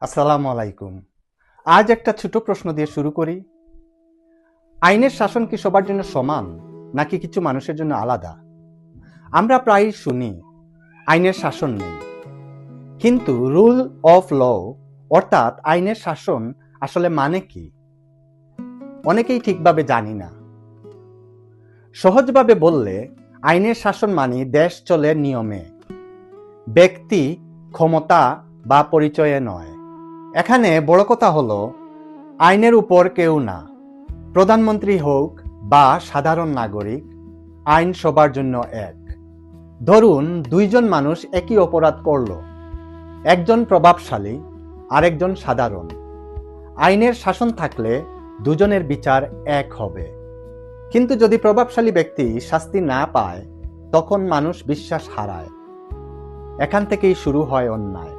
আসসালামু আলাইকুম। আজ একটা ছোট প্রশ্ন দিয়ে শুরু করি। আইনের শাসন কি সবার জন্য সমান, নাকি কিছু মানুষের জন্য আলাদা? আমরা প্রায়ই শুনি আইনের শাসন নেই, কিন্তু রুল অফ ল অর্থাৎ আইনের শাসন আসলে মানে কি অনেকেই ঠিকভাবে জানি না। সহজভাবে বললে আইনের শাসন মানে দেশ চলে নিয়মে, ব্যক্তি ক্ষমতা বা পরিচয়ে নয়। এখানে বড় কথা হলো আইনের উপর কেউ না, প্রধানমন্ত্রী হোক বা সাধারণ নাগরিক, আইন সবার জন্য এক। ধরুন দুইজন মানুষ একই অপরাধ করল, একজন প্রভাবশালী আরেকজন সাধারণ। আইনের শাসন থাকলে দুজনের বিচার এক হবে, কিন্তু যদি প্রভাবশালী ব্যক্তি শাস্তি না পায় তখন মানুষ বিশ্বাস হারায়। এখান থেকেই শুরু হয় অন্যায়।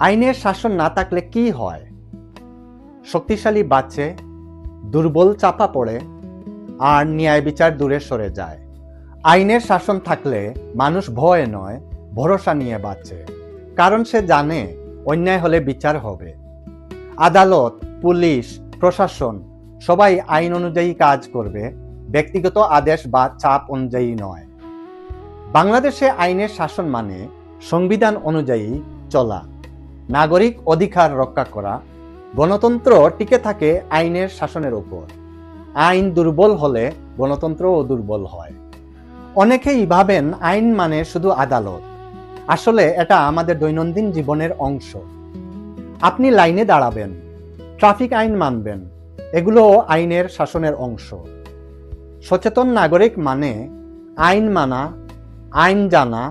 আইনের শাসন না থাকলে কি হয়? শক্তিশালী বাঁচে, দুর্বল চাপা পড়ে, আর ন্যায় বিচার দূরে সরে যায়। আইনের শাসন থাকলে মানুষ ভয় নয়, ভরসা নিয়ে বাঁচে, কারণ সে জানে অন্যায় হলে বিচার হবে। আদালত, পুলিশ, প্রশাসন সবাই আইন অনুযায়ী কাজ করবে, ব্যক্তিগত আদেশ বা চাপ অনুযায়ী নয়। বাংলাদেশে আইনের শাসন মানে সংবিধান অনুযায়ী চলা, নাগরিক অধিকার রক্ষা করা, গণতন্ত্র টিকে থাকে আইনের শাসনের উপর। আইন দুর্বল হলে গণতন্ত্রও দুর্বল হয়। অনেকেই ভাবেন আইন মানে শুধু আদালত, আসলে এটা আমাদের দৈনন্দিন জীবনের অংশ। আপনি লাইনে দাঁড়াবেন, ট্রাফিক আইন মানবেন, এগুলোও আইনের শাসনের অংশ। সচেতন নাগরিক মানে আইন মানা, আইন জানা,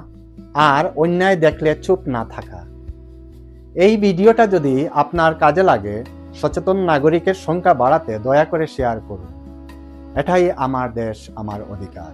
আর অন্যায় দেখলে চুপ না থাকা। এই ভিডিওটা যদি আপনার কাজে লাগে, সচেতন নাগরিকের সংখ্যা বাড়াতে দয়া করে শেয়ার করুন। এটাই আমার দেশ, আমার অধিকার।